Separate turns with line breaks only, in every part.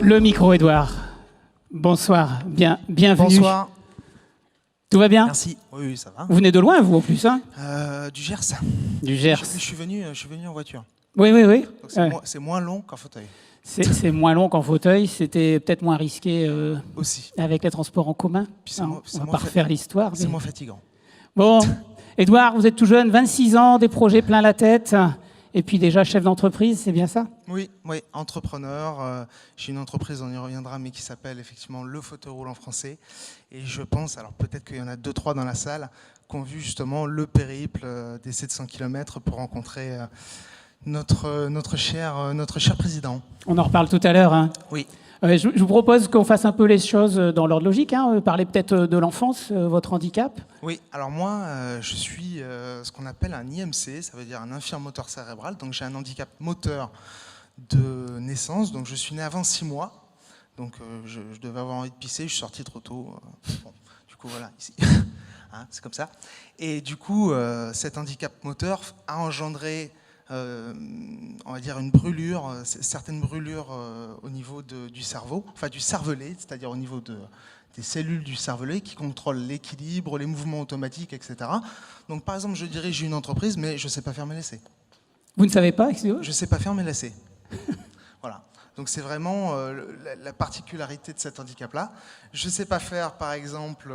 Le micro, Édouard. Bonsoir, bienvenue.
Bonsoir.
Tout va bien?
Merci. Oui, ça va.
Vous venez de loin, vous, en plus, hein?
Du Gers.
Du Gers.
Je suis venu en voiture.
Oui.
Donc c'est moins long qu'en fauteuil.
C'est moins long qu'en fauteuil, c'était peut-être moins risqué
Aussi.
avec les transports en commun.
Puis c'est
On
moins-
va pas refaire l'histoire.
C'est
mais-
moins fatigant.
Bon, Édouard, vous êtes tout jeune, 26 ans, des projets plein la tête, et puis déjà chef d'entreprise, c'est bien ça?
Oui, entrepreneur. J'ai une entreprise, on y reviendra, mais qui s'appelle effectivement Le Fauteuil Roulant Français. Et je pense, alors peut-être qu'il y en a 2-3 dans la salle, qui ont vu justement le périple des 700 km pour rencontrer notre cher président.
On en reparle tout à l'heure, hein.
Oui.
Je vous propose qu'on fasse un peu les choses dans l'ordre logique, hein. Parler peut-être de l'enfance, votre handicap.
Oui, alors moi, je suis ce qu'on appelle un IMC, ça veut dire un infirme moteur cérébral. Donc j'ai un handicap moteur de naissance. Donc je suis né avant 6 mois. Donc je devais avoir envie de pisser, je suis sorti trop tôt. Bon, du coup, voilà, ici. Hein, c'est comme ça. Et du coup, cet handicap moteur a engendré, on va dire, une brûlure, certaines brûlures au niveau du cerveau, enfin du cervelet, c'est-à-dire au niveau des cellules du cervelet qui contrôlent l'équilibre, les mouvements automatiques, etc. Donc par exemple, je dirige une entreprise, mais je ne sais pas faire mes lacets.
Vous ne savez pas, excusez-moi?
Je ne sais pas faire mes lacets. Voilà. Donc c'est vraiment la particularité de cet handicap-là. Je ne sais pas faire, par exemple,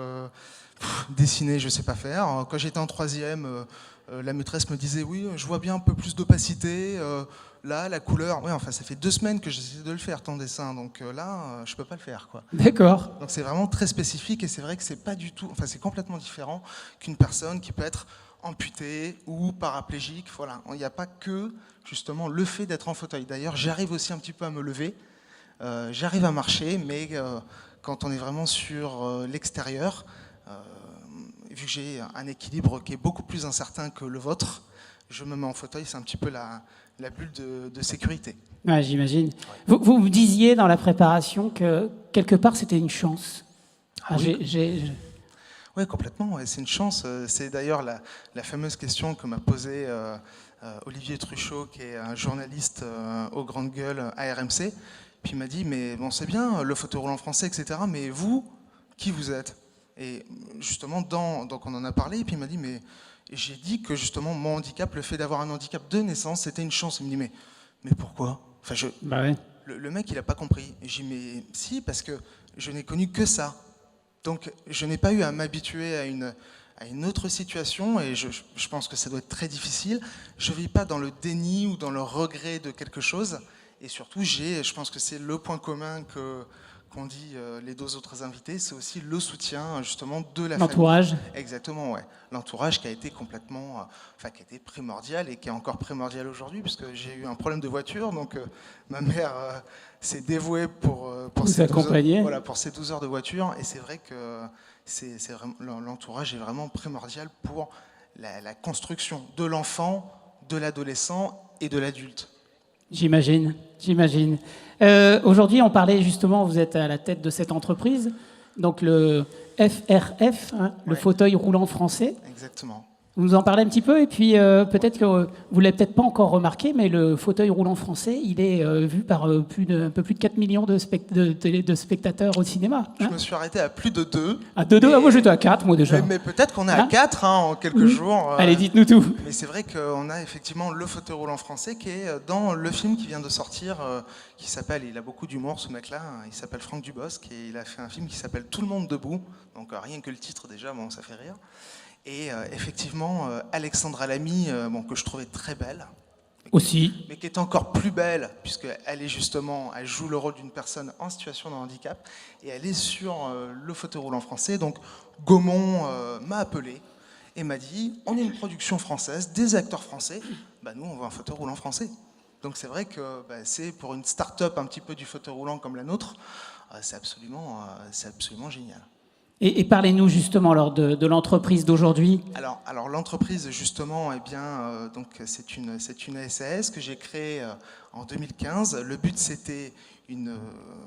dessiner, je ne sais pas faire. Quand j'étais en troisième, la maîtresse me disait « Oui, je vois bien un peu plus d'opacité. Là, la couleur... » Oui, enfin, ça fait 2 semaines que j'essaie de le faire, ton dessin. Donc là, je ne peux pas le faire, quoi.
D'accord.
Donc c'est vraiment très spécifique et c'est vrai que c'est pas du tout... Enfin, c'est complètement différent qu'une personne qui peut être amputée ou paraplégique. Voilà. Il n'y a pas que, justement, le fait d'être en fauteuil. D'ailleurs, j'arrive aussi un petit peu à me lever. J'arrive à marcher, mais quand on est vraiment sur l'extérieur... vu que j'ai un équilibre qui est beaucoup plus incertain que le vôtre, je me mets en fauteuil, c'est un petit peu la bulle de sécurité.
Ouais, j'imagine. Vous me disiez dans la préparation que quelque part c'était une chance.
Ah oui. Oui, complètement, ouais, c'est une chance. C'est d'ailleurs la fameuse question que m'a posée Olivier Truchot, qui est un journaliste aux grandes gueules à RMC. Puis il m'a dit, mais bon, c'est bien, le fauteuil roulant français, etc., mais vous, qui vous êtes? Et justement, donc on en a parlé, et puis il m'a dit, mais j'ai dit que justement mon handicap, le fait d'avoir un handicap de naissance, c'était une chance. Il me dit, mais pourquoi? Enfin,
Bah ouais.
le mec, il n'a pas compris. Et j'ai dit, mais si, parce que je n'ai connu que ça. Donc je n'ai pas eu à m'habituer à une autre situation, et je pense que ça doit être très difficile. Je ne vis pas dans le déni ou dans le regret de quelque chose. Et surtout, je pense que c'est le point commun qu'ont dit les 2 autres invités, c'est aussi le soutien justement de la famille.
L'entourage.
Exactement, ouais. L'entourage qui a été complètement, qui a été primordial et qui est encore primordial aujourd'hui, puisque j'ai eu un problème de voiture, donc ma mère s'est dévouée pour ces 12 heures de voiture, et c'est vrai que l'entourage est vraiment primordial pour la construction de l'enfant, de l'adolescent et de l'adulte.
J'imagine. Aujourd'hui, on parlait justement, vous êtes à la tête de cette entreprise, donc le FRF, hein, le fauteuil roulant français.
Exactement.
Vous nous en parlez un petit peu, et puis peut-être que vous ne l'avez peut-être pas encore remarqué, mais le fauteuil roulant français, il est vu par un peu plus de 4 millions de spectateurs au cinéma. Hein.
Je me suis arrêté à plus de 2.
À 2, moi j'étais à 4, moi déjà.
Mais peut-être qu'on est à 4 en quelques jours.
Allez, dites-nous tout.
Mais c'est vrai qu'on a effectivement le fauteuil roulant français qui est dans le film qui vient de sortir, qui s'appelle, il a beaucoup d'humour ce mec-là, il s'appelle Franck Dubosc, et il a fait un film qui s'appelle Tout le monde debout. Donc rien que le titre déjà, bon, ça fait rire. Et effectivement, Alexandra Lamy, que je trouvais très belle.
Aussi.
Mais qui est encore plus belle, puisqu'elle elle joue le rôle d'une personne en situation de handicap, et elle est sur le fauteuil roulant français. Donc Gaumont m'a appelé et m'a dit, on est une production française, des acteurs français, nous on veut un fauteuil roulant français. Donc c'est vrai que c'est pour une start-up un petit peu du fauteuil roulant comme la nôtre, c'est absolument génial.
Et parlez-nous justement alors de l'entreprise d'aujourd'hui.
Alors l'entreprise justement, donc c'est une SAS que j'ai créée en 2015. Le but c'était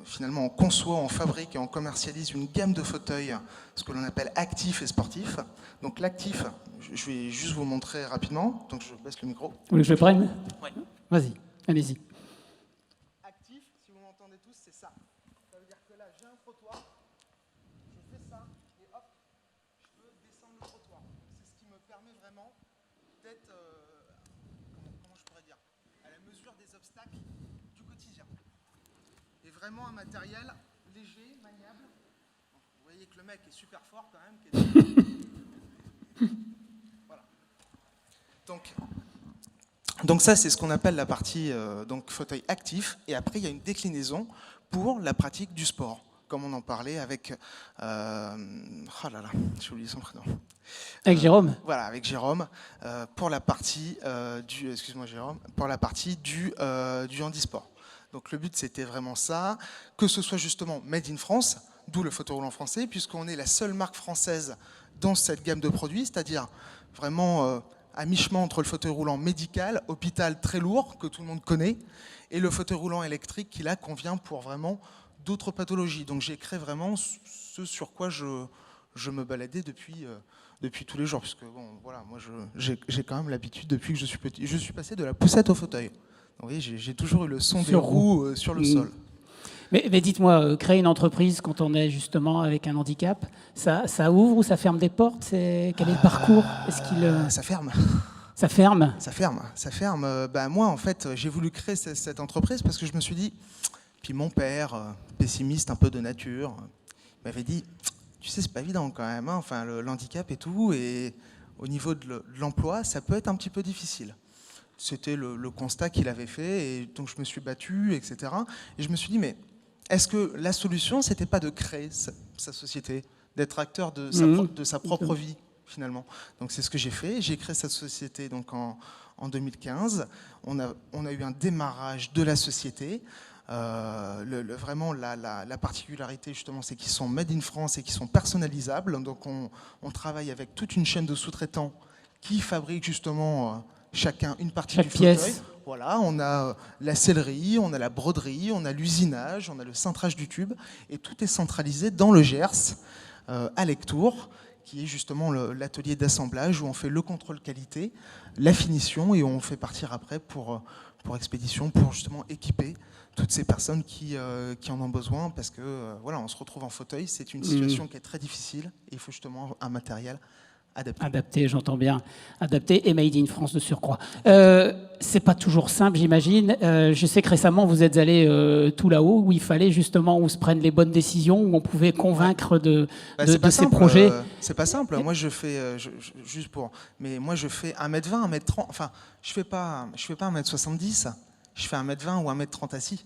finalement on conçoit, on fabrique et on commercialise une gamme de fauteuils, ce que l'on appelle actifs et sportifs. Donc l'actif, je vais juste vous montrer rapidement. Donc je baisse le micro.
Vous voulez que je le prenne?
Ouais.
Vas-y, allez-y.
Actif, si vous m'entendez entendez tous, c'est ça. Ça veut dire que là, j'ai un trottoir, je fais ça, et hop, je peux descendre le trottoir. C'est ce qui me permet vraiment d'être, comment je pourrais dire, à la mesure des obstacles du quotidien. Et vraiment un matériel léger, maniable. Vous voyez que le mec est super fort quand même. Voilà. Donc ça, c'est ce qu'on appelle la partie donc fauteuil actif. Et après, il y a une déclinaison pour la pratique du sport, comme on en parlait avec... oh là là, j'ai oublié son prénom.
Avec Jérôme.
Voilà, avec Jérôme, pour la partie du... Excuse-moi Jérôme, pour la partie du handisport. Donc le but, c'était vraiment ça, que ce soit justement Made in France, d'où le fauteuil roulant français, puisqu'on est la seule marque française dans cette gamme de produits, c'est-à-dire vraiment... à mi-chemin entre le fauteuil roulant médical, hôpital très lourd, que tout le monde connaît, et le fauteuil roulant électrique qui là convient pour vraiment d'autres pathologies. Donc j'ai créé vraiment ce sur quoi je me baladais depuis tous les jours, puisque bon, voilà, moi j'ai quand même l'habitude depuis que je suis petit. Je suis passé de la poussette au fauteuil. Donc, vous voyez, j'ai toujours eu le son des roues sur le sol.
Mais dites-moi, créer une entreprise quand on est justement avec un handicap, ça ouvre ou ça ferme des portes? Quel est le parcours? Est-ce qu'il
Ça ferme.
Ça ferme?
Ça ferme. Moi, en fait, j'ai voulu créer cette entreprise parce que je me suis dit... Puis mon père, pessimiste un peu de nature, m'avait dit, tu sais, c'est pas évident quand même, hein, enfin, l'handicap et tout, et au niveau de l'emploi, ça peut être un petit peu difficile. C'était le constat qu'il avait fait, et donc je me suis battu, etc. Et je me suis dit, mais est-ce que la solution, c'était pas de créer sa société, d'être acteur de sa propre vie, finalement? Donc c'est ce que j'ai fait. J'ai créé cette société donc en 2015. On a eu un démarrage de la société. Vraiment, la particularité, justement, c'est qu'ils sont made in France et qu'ils sont personnalisables. Donc on travaille avec toute une chaîne de sous-traitants qui fabriquent justement... chacun une partie du fauteuil. Voilà, on a la sellerie, on a la broderie, on a l'usinage, on a le cintrage du tube, et tout est centralisé dans le Gers, à Lectoure, qui est justement l'atelier d'assemblage où on fait le contrôle qualité, la finition, et on fait partir après pour expédition, pour justement équiper toutes ces personnes qui en ont besoin, parce que voilà, on se retrouve en fauteuil, c'est une situation qui est très difficile, et il faut justement un matériel adapté,
j'entends bien. Adapté et made in France de surcroît. C'est pas toujours simple, j'imagine. Je sais que récemment, vous êtes allé tout là-haut, où il fallait justement où se prennent les bonnes décisions, où on pouvait convaincre de ces projets.
C'est pas simple. Moi, je fais, mais moi, je fais 1m20, 1m30. Enfin, je fais pas 1m70, je fais 1m20 ou 1m30 assis.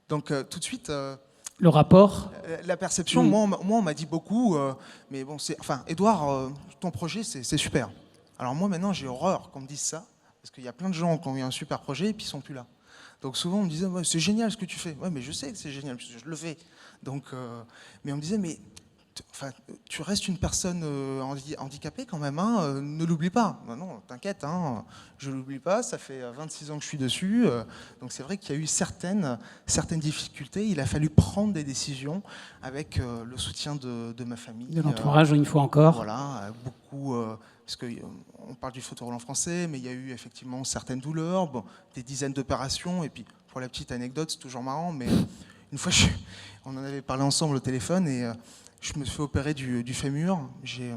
Donc, tout de suite...
Le rapport?
La perception, moi on m'a dit beaucoup, mais bon, Édouard, ton projet, c'est super. Alors moi, maintenant, j'ai horreur qu'on me dise ça, parce qu'il y a plein de gens qui ont eu un super projet et puis ils sont plus là. Donc souvent, on me disait, ouais, c'est génial ce que tu fais. Ouais, mais je sais que c'est génial, parce que je le fais. Donc, mais on me disait, mais tu restes une personne handicapée quand même, hein, ne l'oublie pas. Ben non, t'inquiète, hein, je ne l'oublie pas, ça fait 26 ans que je suis dessus, donc c'est vrai qu'il y a eu certaines difficultés, il a fallu prendre des décisions avec le soutien de ma famille.
De l'entourage, une fois encore.
Voilà, beaucoup, parce qu'on parle du fauteuil roulant français, mais il y a eu effectivement certaines douleurs, bon, des dizaines d'opérations, et puis pour la petite anecdote, c'est toujours marrant, mais une fois, on en avait parlé ensemble au téléphone, et... je me suis fait opérer du fémur, j'ai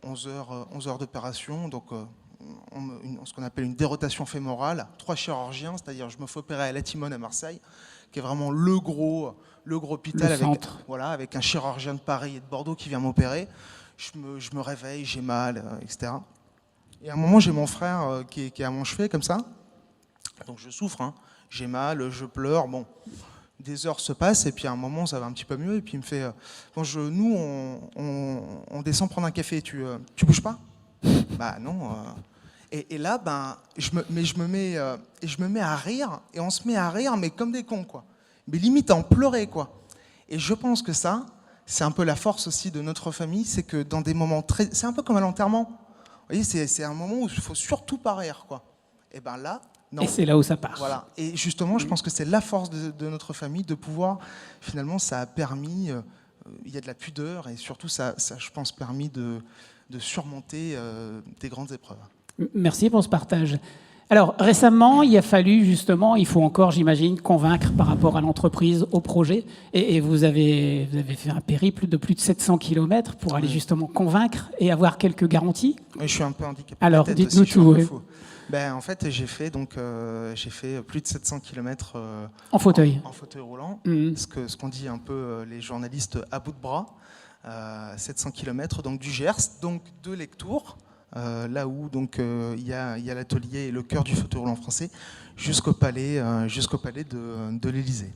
11 heures d'opération, donc ce qu'on appelle une dérotation fémorale, 3 chirurgiens, c'est-à-dire je me fais opérer à la Timone à Marseille, qui est vraiment le gros hôpital avec un chirurgien de Paris et de Bordeaux qui vient m'opérer. Je me réveille, j'ai mal, etc. Et à un moment, j'ai mon frère qui est à mon chevet, comme ça, donc je souffre, hein. J'ai mal, je pleure, bon... Des heures se passent et puis à un moment ça va un petit peu mieux et puis il me fait nous on descend prendre un café, tu bouges pas? Bah non. Et là je me mets à rire et on se met à rire mais comme des cons quoi, mais limite à en pleurer quoi. Et je pense que ça c'est un peu la force aussi de notre famille, c'est que dans des moments c'est un peu comme à l'enterrement. Vous voyez, c'est un moment où il faut surtout pas rire quoi. Et ben là. Non.
Et c'est là où ça part.
Voilà. Et justement, je pense que c'est la force de notre famille de pouvoir, finalement, ça a permis, il y a de la pudeur et surtout, ça je pense, permis de surmonter des grandes épreuves.
Merci pour ce partage. Alors, récemment, il a fallu justement, il faut encore, j'imagine, convaincre par rapport à l'entreprise, au projet. Et vous avez fait un périple de plus de 700 km pour aller justement convaincre et avoir quelques garanties.
Oui, je suis un peu handicapé.
Alors,
peut-être
dites-nous
aussi, je suis un
tout.
peu
Oui.
fou. Ben, en fait, j'ai fait plus de 700 km
En fauteuil.
en fauteuil roulant,
Mhm.
ce qu'on dit un peu les journalistes à bout de bras. 700 km donc du Gers, donc de Lectoure, là où donc il y a l'atelier et le cœur du fauteuil roulant français, jusqu'au palais de l'Élysée.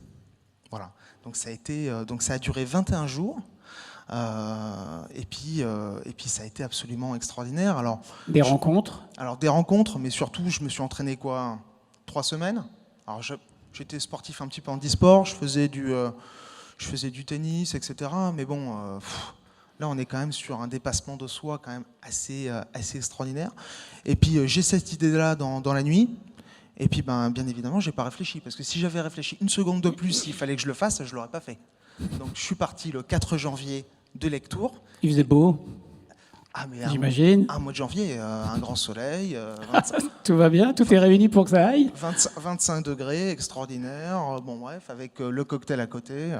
Voilà. Donc ça a duré 21 jours. Et puis ça a été absolument extraordinaire.
Des rencontres.
Alors des rencontres, mais surtout je me suis entraîné 3 semaines. Alors j'étais sportif un petit peu en e-sport, je faisais du tennis, etc. Mais bon, là on est quand même sur un dépassement de soi quand même assez extraordinaire. Et puis j'ai cette idée-là dans la nuit. Et puis bien évidemment, j'ai pas réfléchi, parce que si j'avais réfléchi une seconde de plus, s'il fallait que je le fasse, je l'aurais pas fait. Donc je suis parti le 4 janvier de Lectoure.
Il faisait beau, j'imagine.
Un mois de janvier, un grand soleil, 25,
Tout va bien, tout est réuni pour que ça aille.
25 degrés, extraordinaire. Bon bref, avec le cocktail à côté.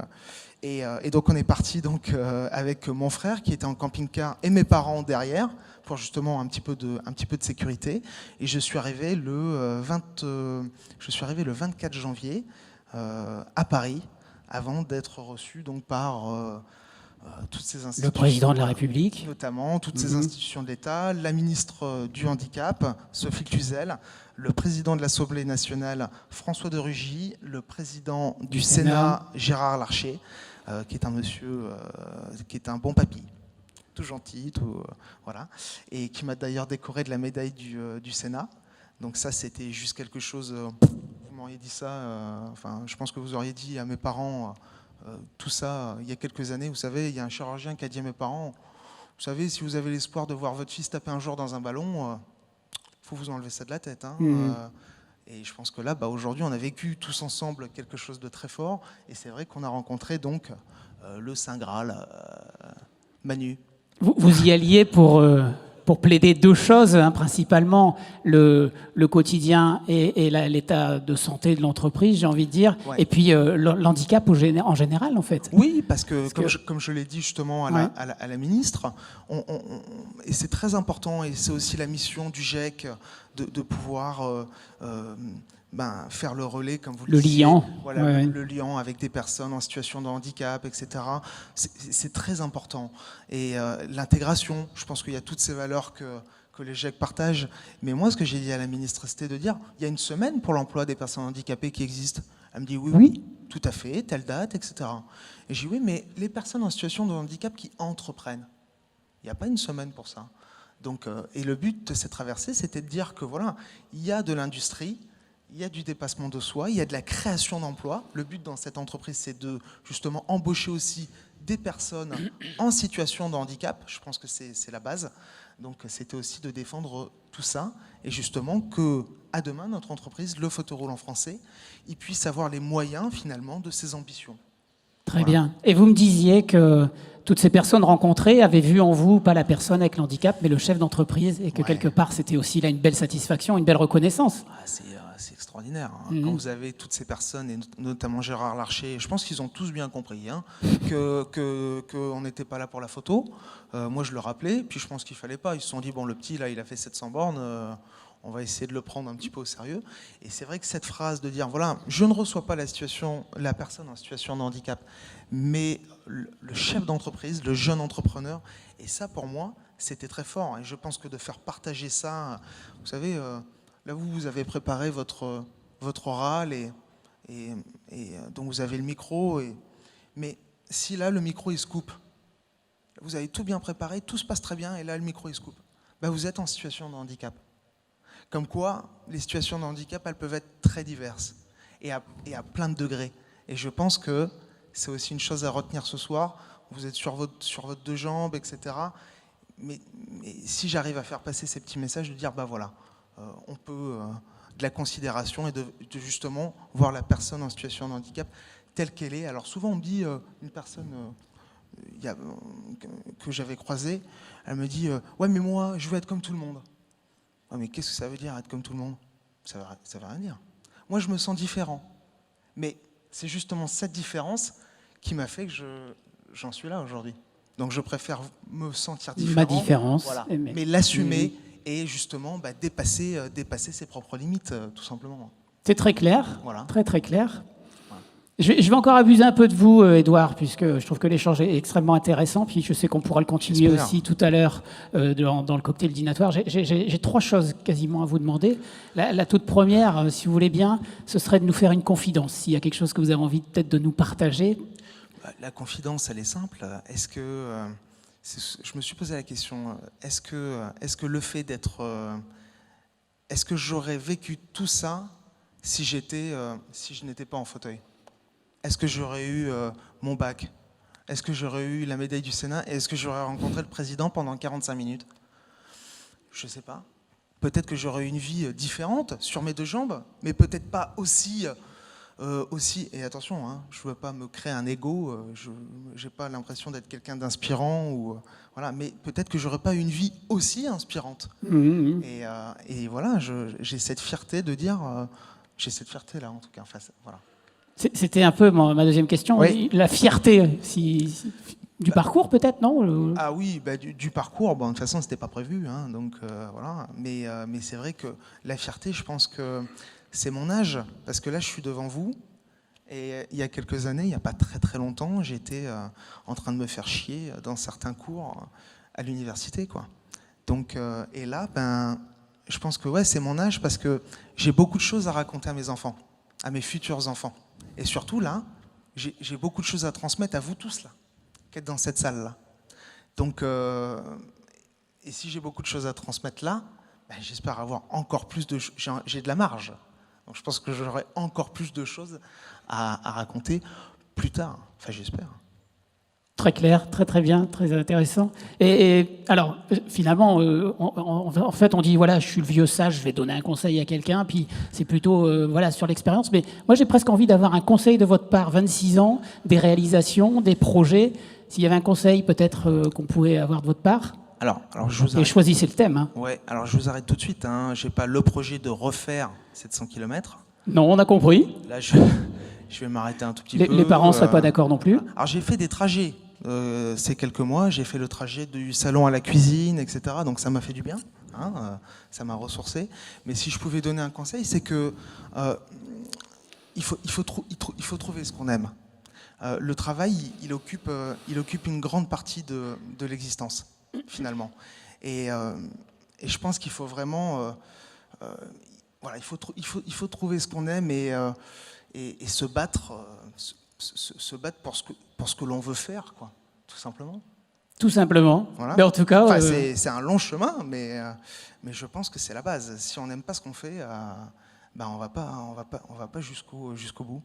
Et donc on est parti donc avec mon frère qui était en camping-car et mes parents derrière pour justement un petit peu de sécurité. Et je suis arrivé le 24 janvier à Paris avant d'être reçu donc par toutes ces institutions.
Le président de la République.
Notamment toutes ces institutions de l'État, la ministre du Handicap, Sophie Cluzel, le président de l'Assemblée nationale, François de Rugy, le président du Sénat, Gérard Larcher, qui est un monsieur, qui est un bon papy, tout gentil, voilà, et qui m'a d'ailleurs décoré de la médaille du Sénat. Donc ça, c'était juste quelque chose. Vous m'auriez dit ça. Enfin, je pense que vous auriez dit à mes parents. Tout ça, il y a quelques années, vous savez, il y a un chirurgien qui a dit à mes parents, vous savez, si vous avez l'espoir de voir votre fils taper un jour dans un ballon, faut vous enlever ça de la tête. Hein. Et je pense que là, aujourd'hui, on a vécu tous ensemble quelque chose de très fort. Et c'est vrai qu'on a rencontré donc le Saint Graal, Manu.
Vous y alliez pour plaider deux choses, hein, principalement le quotidien et l'état de santé de l'entreprise, j'ai envie de dire,
Ouais.
et puis l'handicap en général, en fait.
Oui, parce que comme je l'ai dit justement à la ministre, et c'est très important, et c'est aussi la mission du GIEC de pouvoir faire le relais, comme vous le disiez.
liant.
Voilà,
Ouais.
le liant avec des personnes en situation de handicap, etc. C'est très important. Et l'intégration, je pense qu'il y a toutes ces valeurs que les GIEC partagent. Mais moi, ce que j'ai dit à la ministre, c'était de dire, il y a une semaine pour l'emploi des personnes handicapées qui existe. Elle me dit, oui, tout à fait, telle date, etc. Et j'ai dit, oui, mais les personnes en situation de handicap qui entreprennent, il n'y a pas une semaine pour ça. Donc, et le but de cette traversée, c'était de dire que voilà, il y a de l'industrie, il y a du dépassement de soi, il y a de la création d'emplois. Le but dans cette entreprise, c'est de justement embaucher aussi des personnes en situation de handicap. Je pense que c'est la base. Donc c'était aussi de défendre tout ça et justement que à demain, notre entreprise, le fauteuil roulant français, il puisse avoir les moyens finalement de ses ambitions.
Très bien. Et vous me disiez que toutes ces personnes rencontrées avaient vu en vous, pas la personne avec le handicap, mais le chef d'entreprise, et que quelque part, c'était aussi là une belle satisfaction, une belle reconnaissance.
C'est extraordinaire. Hein. Quand vous avez toutes ces personnes, et notamment Gérard Larcher, je pense qu'ils ont tous bien compris qu'on n'était pas là pour la photo. Moi, je le rappelais, puis je pense qu'il ne fallait pas. Ils se sont dit, bon, le petit, là, il a fait 700 bornes, on va essayer de le prendre un petit peu au sérieux. Et c'est vrai que cette phrase de dire, voilà, je ne reçois pas la personne en situation de handicap, mais le chef d'entreprise, le jeune entrepreneur, et ça, pour moi, c'était très fort. Et je pense que de faire partager ça, vous savez... Là, vous avez préparé votre oral et donc vous avez le micro. Mais si là, le micro, il se coupe, vous avez tout bien préparé, tout se passe très bien, et là, le micro, il se coupe, vous êtes en situation de handicap. Comme quoi, les situations de handicap, elles peuvent être très diverses et à plein de degrés. Et je pense que c'est aussi une chose à retenir ce soir. Vous êtes sur votre deux jambes, etc. Mais si j'arrive à faire passer ces petits messages, de dire, voilà, on peut de la considération et de justement voir la personne en situation de handicap telle qu'elle est. Alors souvent on me dit, une personne que j'avais croisée, elle me dit ouais mais moi je veux être comme tout le monde. Ouais, mais qu'est-ce que ça veut dire être comme tout le monde? Ça veut rien dire. Moi, je me sens différent. Mais c'est justement cette différence qui m'a fait que j'en suis là aujourd'hui. Donc je préfère me sentir différent.
Ma différence.
Voilà. Mais l'assumer et justement dépasser ses propres limites, tout simplement.
C'est très clair,
Voilà.
très très clair. Je vais encore abuser un peu de vous, Édouard, puisque je trouve que l'échange est extrêmement intéressant. Puis je sais qu'on pourra le continuer aussi tout à l'heure dans le cocktail dînatoire. J'ai 3 choses quasiment à vous demander. La toute première, si vous voulez bien, ce serait de nous faire une confidence. S'il y a quelque chose que vous avez envie peut-être de nous partager.
La confidence, elle est simple. Est-ce que je me suis posé la question. Est-ce que le fait d'être, est-ce que j'aurais vécu tout ça si je n'étais pas en fauteuil? Est-ce que j'aurais eu mon bac? Est-ce que j'aurais eu la médaille du Sénat? Et est-ce que j'aurais rencontré le président pendant 45 minutes? Je ne sais pas. Peut-être que j'aurais eu une vie différente sur mes 2 jambes, mais peut-être pas aussi. Et attention, hein, je ne veux pas me créer un ego, je n'ai pas l'impression d'être quelqu'un d'inspirant, voilà, mais peut-être que je n'aurais pas eu une vie aussi inspirante. Et voilà, j'ai cette fierté de dire, j'ai cette fierté-là en tout cas. Voilà.
C'était un peu ma deuxième question.
Oui.
La fierté du parcours, peut-être, non?
Ah oui, du parcours, de toute façon, ce n'était pas prévu. Hein, donc, voilà. Mais c'est vrai que la fierté, je pense que c'est mon âge. Parce que là, je suis devant vous. Et il y a quelques années, il n'y a pas très très longtemps, j'étais en train de me faire chier dans certains cours à l'université, quoi. Donc, et là, je pense que c'est mon âge parce que j'ai beaucoup de choses à raconter à mes enfants, à mes futurs enfants. Et surtout là, j'ai beaucoup de choses à transmettre à vous tous là, qui êtes dans cette salle-là. Donc, et si j'ai beaucoup de choses à transmettre là, j'espère avoir encore plus de... J'ai de la marge. Donc je pense que j'aurai encore plus de choses à raconter plus tard. Enfin, j'espère.
Très clair, très très bien, très intéressant. Et alors, finalement, en fait, on dit, voilà, je suis le vieux sage, je vais donner un conseil à quelqu'un, puis c'est plutôt voilà, sur l'expérience. Mais moi, j'ai presque envie d'avoir un conseil de votre part, 26 ans, des réalisations, des projets. S'il y avait un conseil, peut-être, qu'on pouvait avoir de votre part.
Alors je vous arrête.
Et choisissez le thème. Hein.
Ouais, alors je vous arrête tout de suite. Hein. Je n'ai pas le projet de refaire 700 km.
Non, on a compris.
Là, je vais m'arrêter un tout petit peu.
Les parents ne seraient pas d'accord non plus.
Alors j'ai fait des trajets. Ces quelques mois, j'ai fait le trajet du salon à la cuisine, etc. Donc ça m'a fait du bien, hein, ça m'a ressourcé. Mais si je pouvais donner un conseil, c'est que il faut trouver ce qu'on aime. Le travail, il occupe une grande partie de l'existence, finalement. Et je pense qu'il faut vraiment, voilà, il faut trouver ce qu'on aime et se battre. Se battre pour ce que l'on veut faire, quoi, tout simplement.
Tout simplement.
Voilà.
Mais en tout cas,
c'est un long chemin, mais je pense que c'est la base. Si on n'aime pas ce qu'on fait, on va pas jusqu'au bout.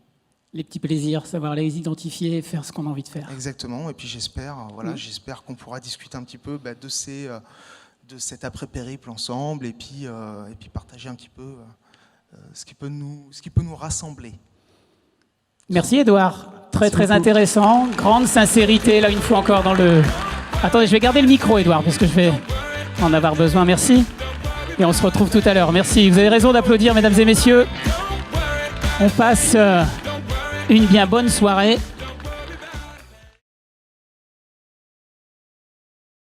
Les petits plaisirs, savoir les identifier, faire ce qu'on a envie de faire.
Exactement. Et puis j'espère qu'on pourra discuter un petit peu de cet après-périple ensemble, et puis partager un petit peu ce qui peut nous rassembler.
Merci Édouard, très intéressant, grande sincérité là une fois encore dans le... Attendez, je vais garder le micro Édouard parce que je vais en avoir besoin, merci. Et on se retrouve tout à l'heure, merci. Vous avez raison d'applaudir mesdames et messieurs. On passe une bien bonne soirée.